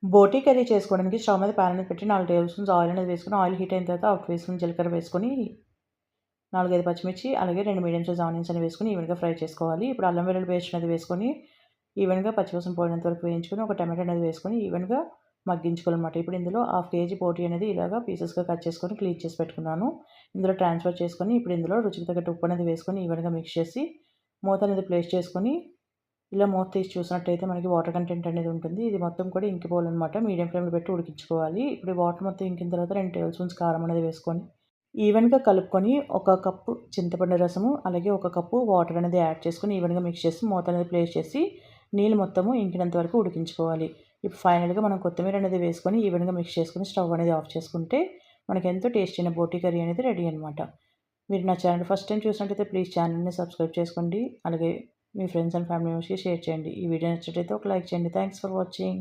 బోటీ curry చేసుకోవడానికి stove మీద pan అనేది పెట్టి 4 టేబుల్ స్పూన్స్ ఆయిల్ అనేది వేసుకొని ఆయిల్ హీట్ అయిన తర్వాత 1 టీ స్పూన్ జీలకర్ర వేసుకొని 4, 5 పచ్చిమిర్చి అలాగే 2 మీడియం సైజ్ ఆనియన్స్ అనేవి వేసుకొని ఈవెన్‌గా ఫ్రై చేసుకోవాలి. ఇప్పుడు అల్లం వెల్లుల్లి పేస్ట్ అనేది వేసుకొని ఈవెన్‌గా పచ్చివాసన పోయేంత వరకు వేయించుకొని ఒక టమాటో అనేది వేసుకొని ఈవెన్‌గా మగ్గించుకోవాలన్నమాట. ఇప్పుడు ఇందులో హాఫ్ కేజీ బోటీ అనేది ఇలాగా పీసెస్‌గా కట్ చేసుకొని క్లీన్ చేసి పెట్టుకున్నాను. ఇందులో ట్రాన్స్‌ఫర్ చేసుకొని ఇప్పుడు ఇందులో రుచికి తగ్గట్టు ఉప్పు అనేది వేసుకొని ఈవెన్‌గా మిక్స్ చేసి మూత అనేది ప్లేస్ చేసుకొని ఇలా మూత తీసి చూసినట్టయితే మనకి వాటర్ కంటెంట్ అనేది ఉంటుంది. ఇది మొత్తం కూడా ఇంకిపోవాలన్నమాట. మీడియం ఫ్లేమ్‌లో పెట్టి ఉడికించుకోవాలి. ఇప్పుడు వాటర్ మొత్తం ఇంకిన తర్వాత 2 టేబుల్ స్పూన్స్ కారం అనేది వేసుకొని ఈవెన్‌గా కలుపుకొని ఒక కప్పు చింతపండు రసము, అలాగే ఒక కప్పు వాటర్ అనేది యాడ్ చేసుకొని ఈవెన్‌గా మిక్స్ చేసి మూత అనేది ప్లేస్ చేసి నీళ్ళు మొత్తము ఇంకినంత వరకు ఉడికించుకోవాలి. ఇప్పుడు ఫైనల్‌గా మనం కొత్తిమీర అనేది వేసుకొని ఈవెన్‌గా మిక్స్ చేసుకొని స్టవ్ అనేది ఆఫ్ చేసుకుంటే మనకి ఎంతో టేస్టీ అయిన బోటీ కర్రీ అనేది రెడీ అనమాట. మీరు నా ఛానల్ ఫస్ట్ టైం చూసినట్టయితే ప్లీజ్ ఛానల్‌ని సబ్స్క్రైబ్ చేసుకోండి. అలాగే మీ ఫ్రెండ్స్ అండ్ ఫ్యామిలీ మెంబర్స్‌కి షేర్ చేయండి. ఈ వీడియో నచ్చినట్టయితే ఒక లైక్ చేయండి. Thanks for watching.